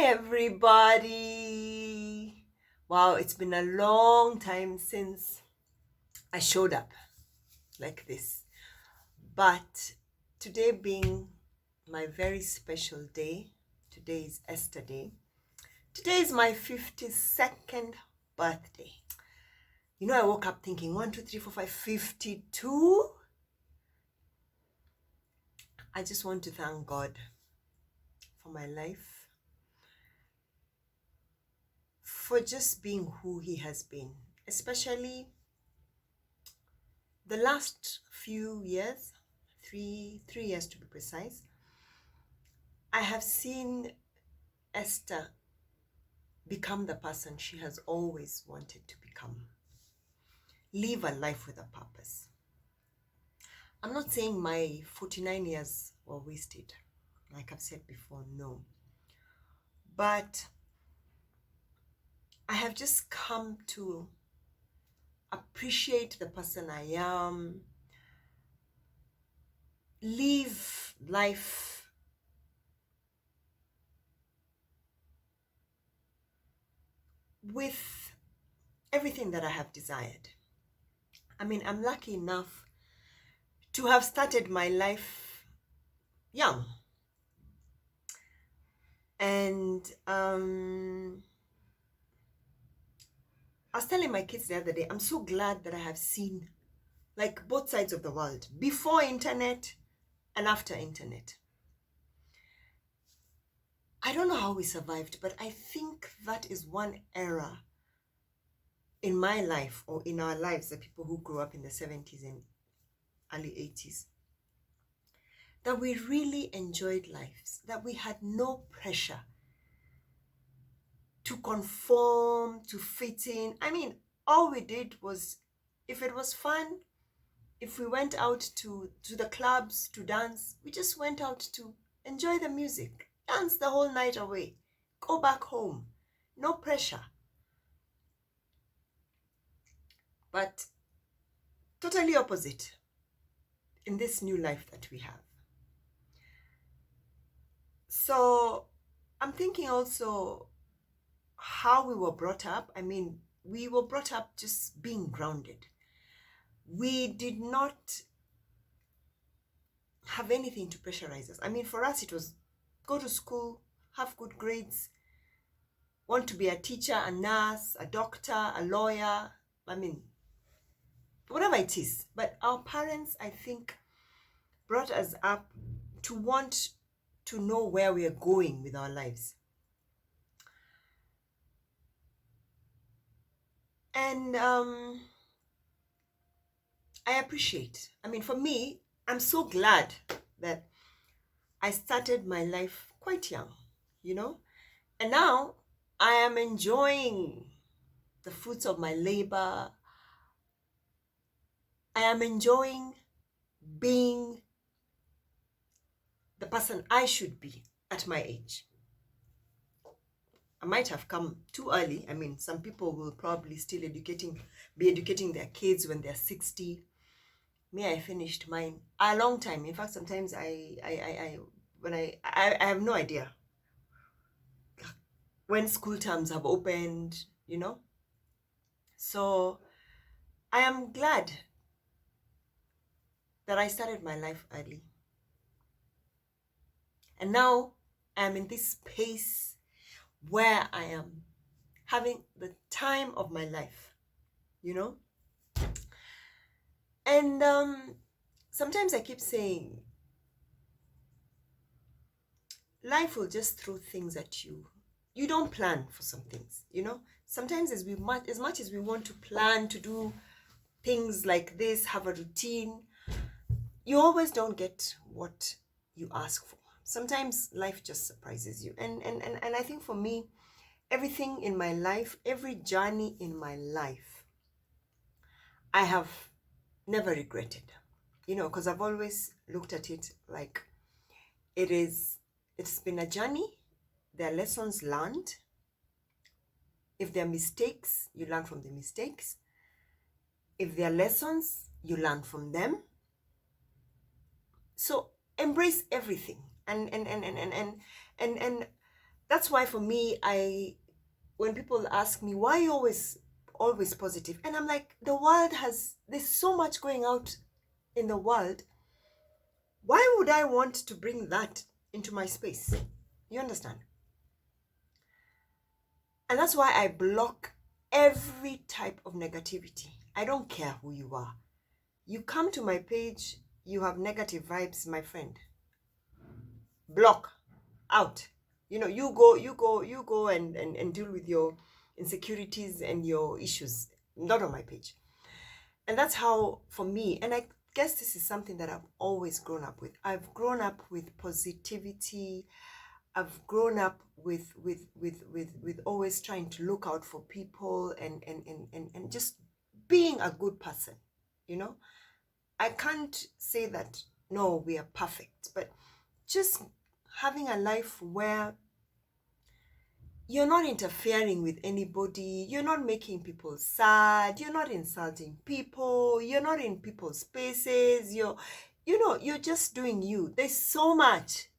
Hi, everybody. Wow, it's been a long time since I showed up like this. But today being my very special day, today is Esther Day. Today is my 52nd birthday. I woke up thinking 1, 2, 3, 4, 5, 52. I just want to thank God for my life, for just being who He has been, especially the last few years, three years to be precise. I have seen Esther become the person she has always wanted to become. Live a life with a purpose. I'm not saying my 49 years were wasted, like I've said before, no. But I have just come to appreciate the person I am, live life with everything that I have desired. I'm lucky enough to have started my life young. And I was telling my kids the other day, I'm so glad that I have seen like both sides of the world, before internet and after internet. I don't know how we survived, but I think that is one era in my life, or in our lives, the people who grew up in the 70s and early 80s, that we really enjoyed lives, that we had no pressure to conform, to fit in. All we did was, if it was fun, if we went out to the clubs to dance, we just went out to enjoy the music, dance the whole night away, go back home, no pressure. But totally opposite in this new life that we have. So I'm thinking also how we were brought up. We were brought up just being grounded. We did not have anything to pressurize us. For us, it was go to school, have good grades, want to be a teacher, a nurse, a doctor, a lawyer, whatever it is. But our parents, I think, brought us up to want to know where we are going with our lives. And I appreciate. For me, I'm so glad that I started my life quite young, and now I am enjoying the fruits of my labor. I am enjoying being the person I should be at my age. I might have come too early. Some people will probably still be educating their kids when they're 60. Me, I finished mine a long time. In fact, sometimes I have no idea when school terms have opened, So I am glad that I started my life early. And now I'm in this space where I am having the time of my life, And sometimes I keep saying, life will just throw things at you. You don't plan for some things, Sometimes as much as we want to plan to do things like this, have a routine, you always don't get what you ask for. Sometimes life just surprises you. And I think for me, everything in my life, every journey in my life, I have never regretted, because I've always looked at it like it's been a journey. There are lessons learned. If there are mistakes, you learn from the mistakes. If there are lessons, you learn from them. So embrace everything. And that's why for me, when people ask me, why are you always positive? And I'm like, there's so much going out in the world. Why would I want to bring that into my space? You understand? And that's why I block every type of negativity. I don't care who you are. You come to my page, you have negative vibes, my friend. Block out. You go and deal with your insecurities and your issues. Not on my page. And that's how, for me, and I guess this is something that I've always grown up with. I've grown up with positivity. I've grown up with always trying to look out for people and just being a good person, you know. I can't say that, no, we are perfect, but just having a life where you're not interfering with anybody, you're not making people sad, you're not insulting people, you're not in people's spaces, you're just doing you. There's so much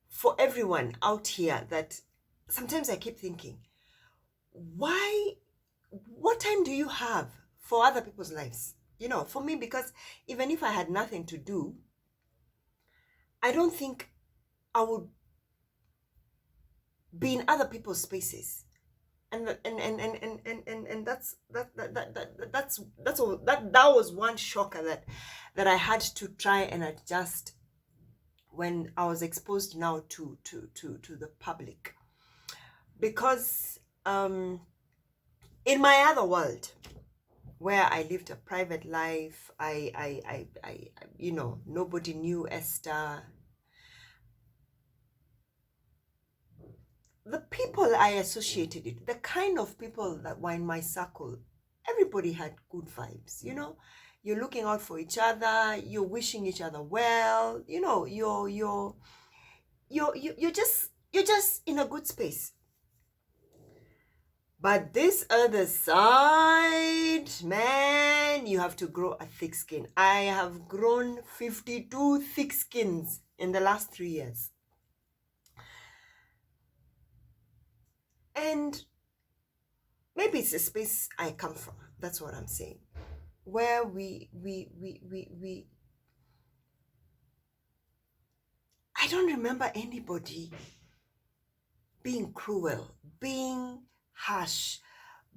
for everyone out here that sometimes I keep thinking, what time do you have for other people's lives? For me, because even if I had nothing to do, I don't think I would be in other people's spaces. And that was one shocker that I had to try and adjust when I was exposed now to the public. Because in my other world, where I lived a private life, I nobody knew Esther. The people I associated it, the kind of people that were in my circle, everybody had good vibes, You're looking out for each other, you're wishing each other well, you're just in a good space. But this other side, man, you have to grow a thick skin. I have grown 52 thick skins in the last 3 years. And maybe it's the space I come from. That's what I'm saying. Where I don't remember anybody being cruel, being harsh,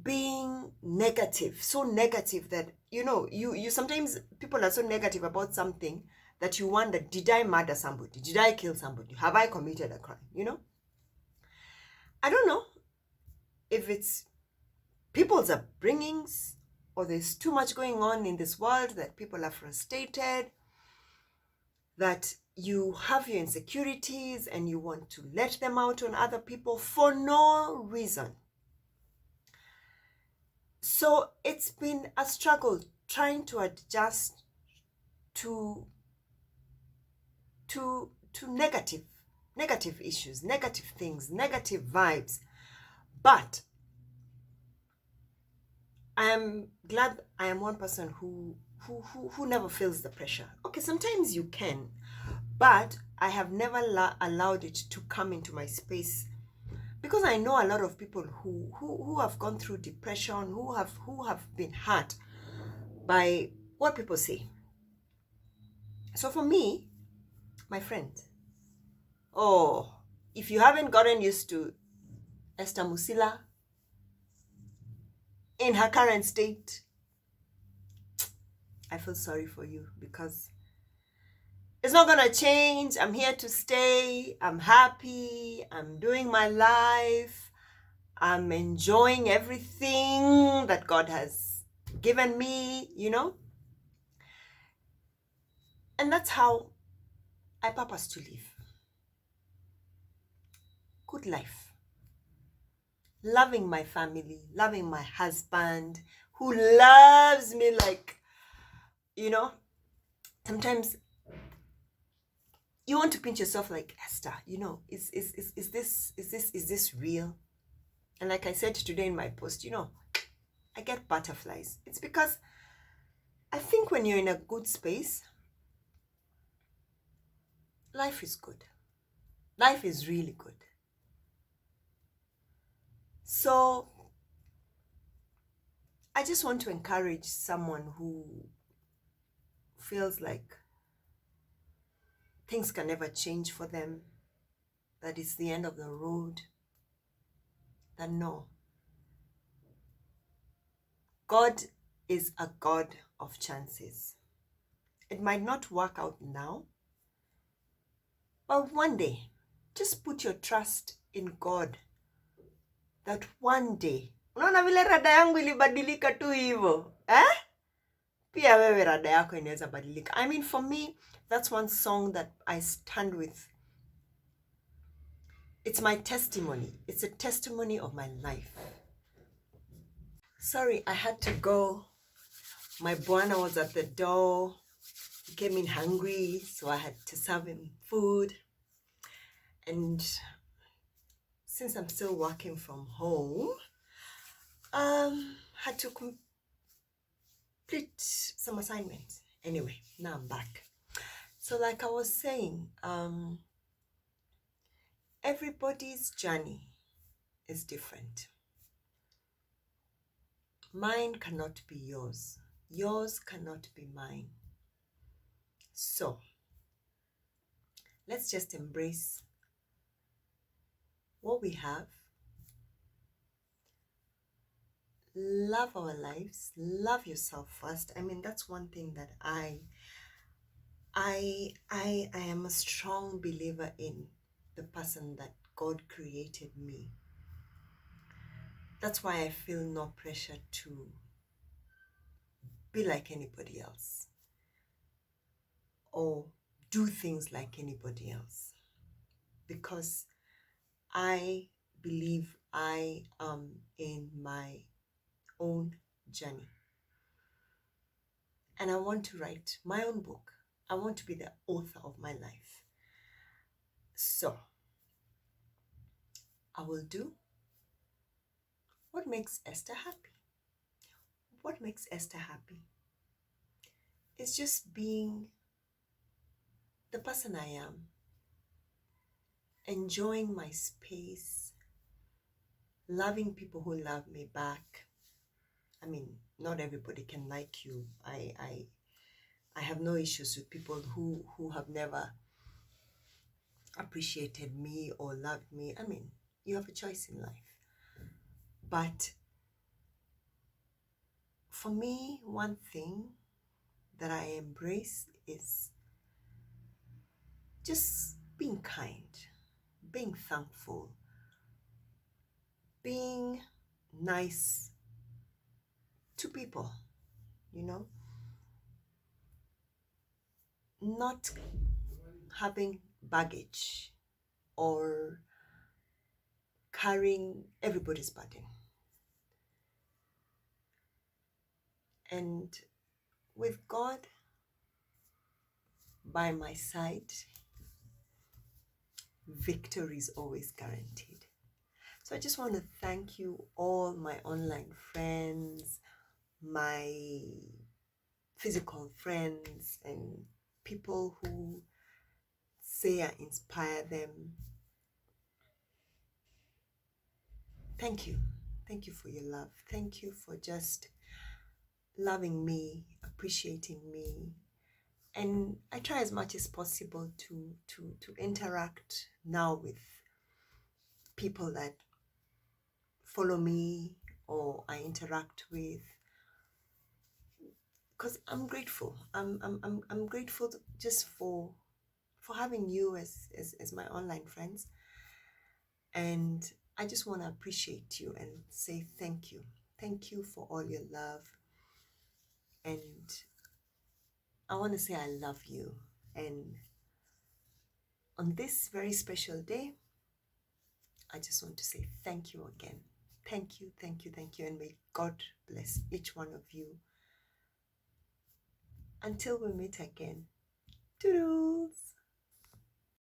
being negative, so negative that, you sometimes people are so negative about something that you wonder, did I murder somebody? Did I kill somebody? Have I committed a crime? I don't know if it's people's upbringings or there's too much going on in this world that people are frustrated, that you have your insecurities and you want to let them out on other people for no reason. So it's been a struggle trying to adjust to negative issues, negative things, negative vibes. But I am glad I am one person who never feels the pressure. Okay, sometimes you can, but I have never allowed it to come into my space, because I know a lot of people who have gone through depression, who have been hurt by what people say. So for me, my friend, if you haven't gotten used to Esther Musila in her current state, I feel sorry for you, because it's not gonna change. I'm here to stay. I'm happy. I'm doing my life. I'm enjoying everything that God has given me, And that's how I purpose to live. Good life. Loving my family, loving my husband, who loves me like, sometimes you want to pinch yourself like, Esther, is this real? And like I said today in my post, I get butterflies. It's because I think when you're in a good space, life is good. Life is really good. So I just want to encourage someone who feels like things can never change for them, that it's the end of the road, that no. God is a God of chances. It might not work out now, but one day, just put your trust in God that one day, unaona vile rada yangu ilibadilika tu hivyo, pia wewe rada yako inaweza badilika. I mean, for me, that's one song that I stand with. It's my testimony. It's a testimony of my life. Sorry, I had to go. My bwana was at the door. He came in hungry, so I had to serve him food. And since I'm still working from home, had to complete some assignments. Anyway, now I'm back. So like I was saying, everybody's journey is different. Mine cannot be yours. Yours cannot be mine. So let's just embrace what we have. Love our lives. Love yourself first. I mean, that's one thing that I am a strong believer in, the person that God created me. That's why I feel no pressure to be like anybody else or do things like anybody else, because I believe I am in my own journey and I want to write my own book. I want to be the author of my life. So I will do what makes Esther happy. What makes Esther happy is just being the person I am, enjoying my space, loving people who love me back. I mean, not everybody can like you. I have no issues with people who have never appreciated me or loved me. I mean, you have a choice in life. But for me, one thing that I embrace is just being kind, being thankful, being nice to people, you know, not having baggage or carrying everybody's burden. And with God by my side, victory is always guaranteed. So I just want to thank you all, my online friends, my physical friends, and people who say I inspire them. Thank you. Thank you for your love. Thank you for just loving me, appreciating me. And I try as much as possible to interact now with people that follow me or I interact with, because I'm grateful. I'm grateful just for having you as my online friends. And I just want to appreciate you and say thank you. Thank you for all your love. And I want to say I love you. And on this very special day, I just want to say thank you again. Thank you, thank you, thank you. And may God bless each one of you. Until we meet again. Toodles!